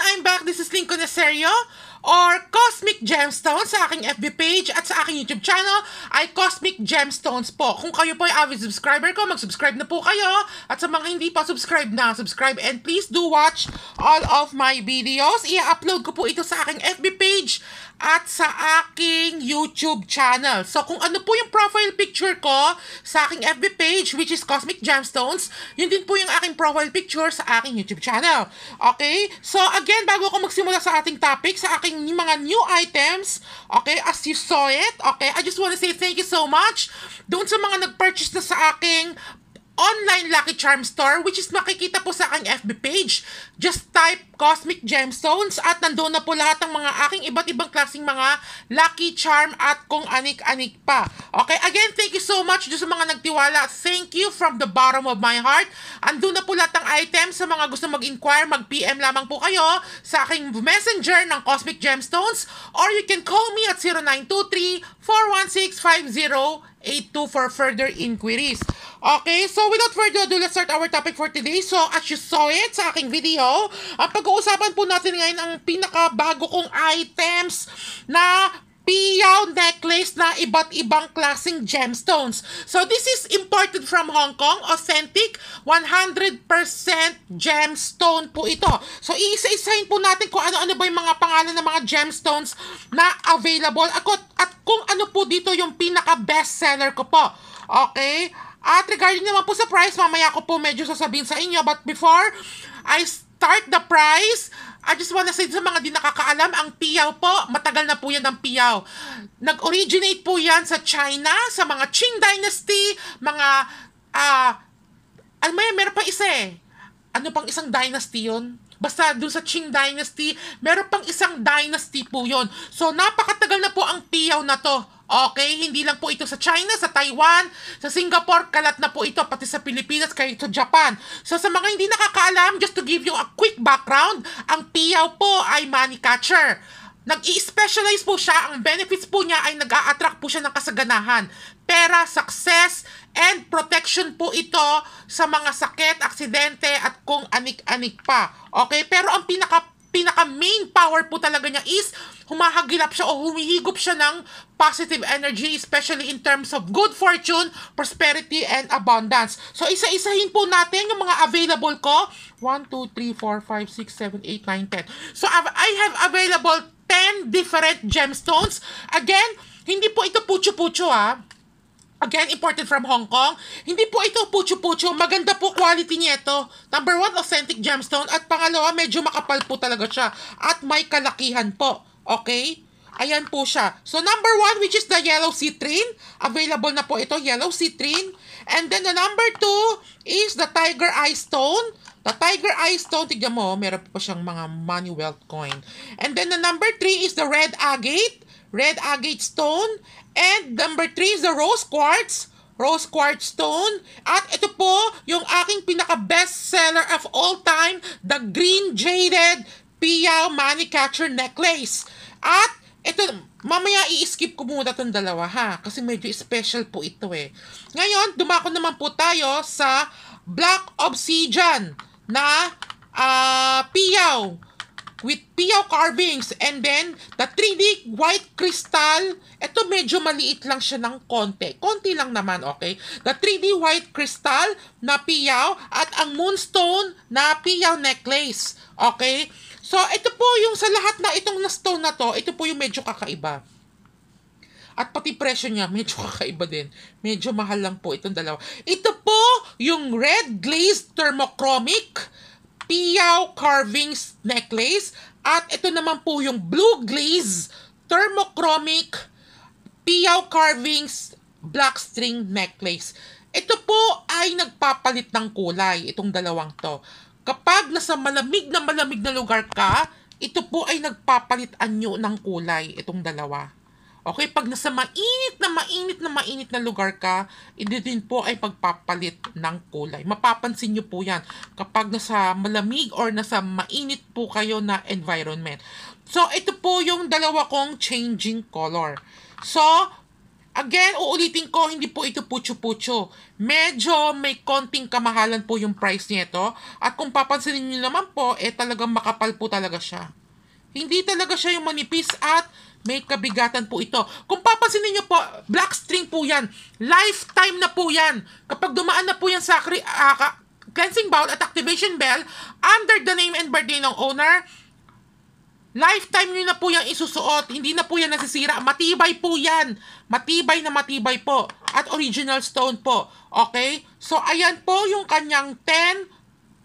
I'm back. This is Lincoln Naserio or Cosmic Gemstones sa aking FB page at sa aking YouTube channel ay Cosmic Gemstones po. Kung kayo po ay avid subscriber ko, mag-subscribe na po kayo. At sa mga hindi pa subscribe na, subscribe and please do watch all of my videos. I-upload ko po ito sa aking FB page at sa aking YouTube channel. So kung ano po yung profile picture ko sa aking FB page, which is Cosmic Gemstones, yun din po yung aking profile picture sa aking YouTube channel. Okay? So again, bago ako magsimula sa ating topic, sa aking mga new items, okay, as you saw it, okay, I just want to say thank you so much doon sa mga nag-purchase na sa aking online Lucky Charm store, which is makikita po sa aking FB page. Just type Cosmic Gemstones at nandoon na po lahat ng mga aking iba't ibang klaseng mga Lucky Charm at kung anik-anik pa. Okay, again, thank you so much doon sa mga nagtiwala. Thank you from the bottom of my heart. Andun na po lahat ng items. Sa mga gusto mag-inquire, mag-PM lamang po kayo sa aking messenger ng Cosmic Gemstones or you can call me at 0923-416-5082 for further inquiries. Okay, so without further ado, let's start our topic for today. So, as you saw it sa aking video, ang pag-uusapan po natin ngayon ang pinakabago kong items na piyaw necklace na iba't ibang klaseng gemstones. So, this is imported from Hong Kong, authentic, 100% gemstone po ito. So, iisa-isahin po natin kung ano-ano ba yung mga pangalan ng mga gemstones na available at kung ano po dito yung pinaka-best seller ko po. Okay? At regarding naman po sa price, mamaya ko po medyo sasabihin sa inyo. But before I start the price, I just wanna say sa mga di nakakaalam, ang piyaw po, matagal na po yan ang piyaw. Nag-originate po yan sa China, sa mga Qing Dynasty, mga, meron pa isa eh. Ano pang isang dynasty yun? Basta dun sa Qing Dynasty, meron pang isang dynasty po yun. So, napakatagal na po ang piyaw na to. Okay, hindi lang po ito sa China, sa Taiwan, sa Singapore, kalat na po ito, pati sa Pilipinas, kahit sa Japan. So sa mga hindi nakakaalam, just to give you a quick background, ang piyaw po ay money catcher. Nag-i-specialize po siya, ang benefits po niya ay nag-a-attract po siya ng kasaganahan. Pera, success, and protection po ito sa mga sakit, aksidente, at kung anik-anik pa. Okay, pero ang pinaka main power po talaga niya is humahagilap siya o humihigop siya ng positive energy, especially in terms of good fortune, prosperity, and abundance. So, isa-isahin po natin yung mga available ko. 1, 2, 3, 4, 5, 6, 7, 8, 9, 10. So, I have available 10 different gemstones. Again, hindi po ito pucho-pucho Again, imported from Hong Kong. Hindi po ito pucho-pucho. Maganda po quality niya ito. Number 1, authentic gemstone. At pangalawa, medyo makapal po talaga siya. At may kalakihan po. Okay? Ayan po siya. So, number 1, which is the yellow citrine. Available na po ito, yellow citrine. And then, the number 2 is the tiger eye stone. The tiger eye stone, tignan mo, meron po siyang mga money wealth coin. And then, the number 3 is the red agate. Red agate stone. And number 3 is the rose quartz stone. At ito po, yung aking pinaka-best seller of all time, the green jaded piyaw money catcher necklace. At ito, mamaya i-skip ko muna itong dalawa kasi medyo special po ito eh. Ngayon, dumako naman po tayo sa black obsidian na piyaw with piyaw carvings, and then the 3D white crystal. Ito medyo maliit lang siya ng konti lang naman, okay? The 3D white crystal na piyaw at ang moonstone na piyaw necklace, okay? So ito po yung sa lahat na itong na stone na to, ito po yung medyo kakaiba. At pati presyo niya, medyo kakaiba din. Medyo mahal lang po itong dalawa. Ito po yung red glazed thermochromic piyaw carvings necklace. At ito naman po yung blue glaze thermochromic piyaw carvings black string necklace. Ito po ay nagpapalit ng kulay, itong dalawang to. Kapag nasa malamig na lugar ka, ito po ay nagpapalit anyo ng kulay, itong dalawa. Okay, pag nasa mainit na lugar ka, ito din po ay pagpapalit ng kulay. Mapapansin nyo po yan kapag nasa malamig or nasa mainit po kayo na environment. So, ito po yung dalawa kong changing color. So, Again, uulitin ko, hindi po ito putyo-putyo. Medyo may konting kamahalan po yung price nito. At kung papansinin niyo naman po, talagang makapal po talaga siya. Hindi talaga siya yung manipis at may kabigatan po ito. Kung papansinin niyo po, black string po yan. Lifetime na po yan. Kapag dumaan na po yan sa cleansing bowl at activation bell, under the name and birthday ng owner, lifetime nyo na po yung isusuot. Hindi na po yan nasisira. Matibay po yan. Matibay na matibay po. At original stone po. Okay? So, ayan po yung kanyang 10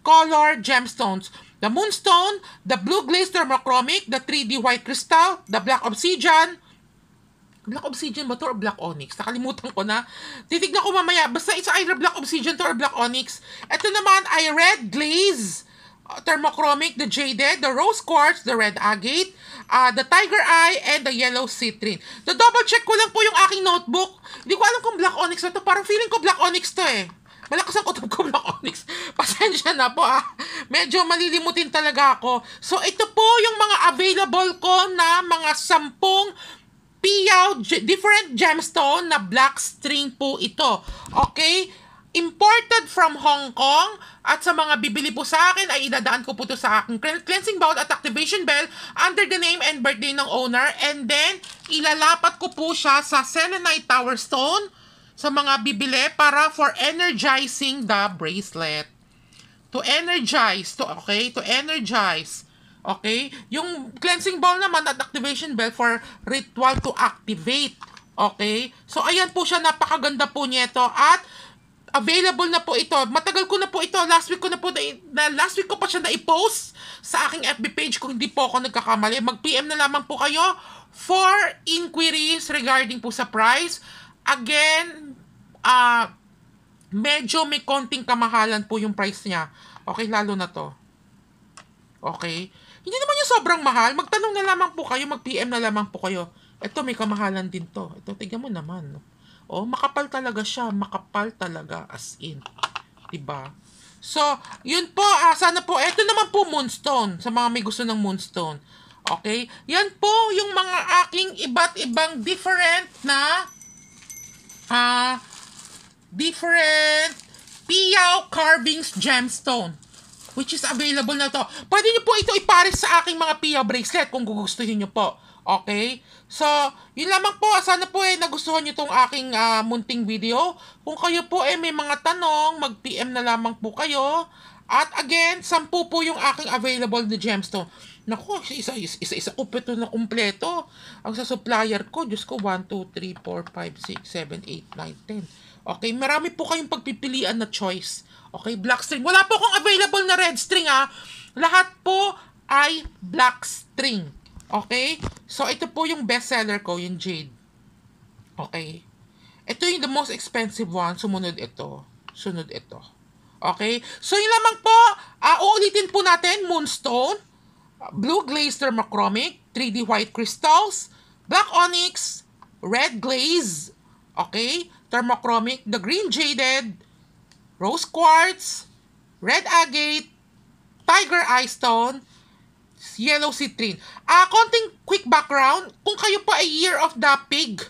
color gemstones. The moonstone, the blue glaze thermochromic, the 3D white crystal, the black obsidian. Black obsidian ba to or black onyx? Nakalimutan ko na. Titignan ko mamaya. Basta it's either black obsidian to or black onyx. Ito naman ay red glaze thermochromic, the jaded, the rose quartz, the red agate, the tiger eye, and the yellow citrine. The double check ko lang po yung aking notebook. Hindi ko alam kung black onyx na to. Parang feeling ko black onyx to eh. Malakas ang kutob ko black onyx. Pasensya na po ah. Medyo malilimutin talaga ako. So ito po yung mga available ko na mga 10 piyaw, different gemstone na black string po ito. Okay? Imported from Hong Kong, at sa mga bibili po sa akin ay idadaan ko po ito sa aking cleansing bowl at activation bell under the name and birthday ng owner, and then ilalapat ko po siya sa selenite tower stone sa mga bibili para for energizing the bracelet. To energize, to energize. Okay? Yung cleansing bowl naman at activation bell for ritual to activate. Okay? So ayan po siya, napakaganda po nito at available na po ito. Matagal ko na po ito. Last week ko pa siya na-post sa aking FB page kung hindi po ako nagkakamali. Mag-PM na lamang po kayo for inquiries regarding po sa price. Again, medyo may konting kamahalan po yung price niya. Okay, lalo na to. Okay? Hindi naman yung sobrang mahal. Magtanong na lamang po kayo, mag-PM na lamang po kayo. Ito, may kamahalan din to. Ito, tignan mo naman. Oh, makapal talaga siya. Makapal talaga as in. Diba? So, yun po. Sana po. Ito naman po moonstone. Sa mga may gusto ng moonstone. Okay? Yan po yung mga aking iba't ibang different na different piyaw carvings gemstone. Which is available na to. Pwede nyo po ito ipares sa aking mga piyaw bracelet kung gugustuhin nyo po. Okay? So, yun lamang po. Sana po nagustuhan nyo tong aking munting video. Kung kayo po may mga tanong, mag-PM na lamang po kayo. At again, 10 po yung aking available na gemstone. Naku, isa-isa ko ito na kumpleto. Ang sa supplier ko, Diyos ko, 1, 2, 3, 4, 5, 6, 7, 8, 9, 10. Okay, marami po kayong pagpipilian na choice. Okay, black string. Wala po akong available na red string ha. Lahat po ay black string. Okay? So, ito po yung bestseller ko, yung jade. Okay? Ito yung the most expensive one. Sumunod ito. Sunod ito. Okay? So, yun lamang po. Uulitin po natin. Moonstone, blue glaze thermochromic, 3D white crystals, black onyx, red glaze, okay? Thermochromic, the green jaded, rose quartz, red agate, tiger eye stone, yellow citrine. Konting quick background. Kung kayo po ay Year of the Pig,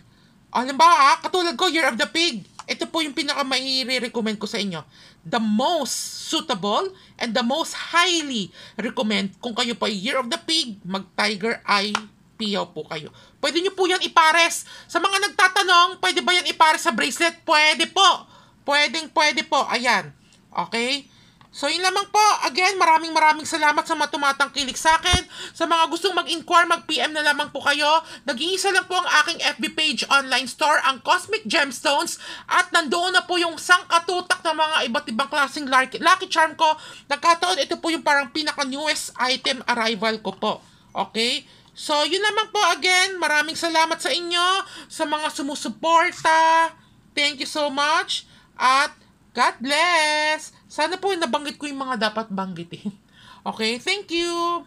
halimbawa, katulad ko, Year of the Pig, ito po yung pinaka-mai-recommend ko sa inyo. The most suitable and the most highly recommend kung kayo po ay Year of the Pig, mag-tiger eye piyaw po kayo. Pwede nyo po yan ipares. Sa mga nagtatanong, pwede ba yan ipares sa bracelet? Pwede po. Pwede po. Ayan. Okay? So, yun lamang po. Again, maraming salamat sa mga tumatangkilik sa akin. Sa mga gustong mag-inquire, mag-PM na lamang po kayo. Nag-iisa lang po ang aking FB page online store, ang Cosmic Gemstones. At nandoon na po yung sangkatutak ng mga iba't ibang klaseng lucky charm ko. Nagkataon, ito po yung parang pinaka-newest item arrival ko po. Okay? So, yun lamang po. Again, maraming salamat sa inyo. Sa mga sumusuporta. Thank you so much. At God bless! Sana po nabanggit ko yung mga dapat banggitin. Okay, thank you!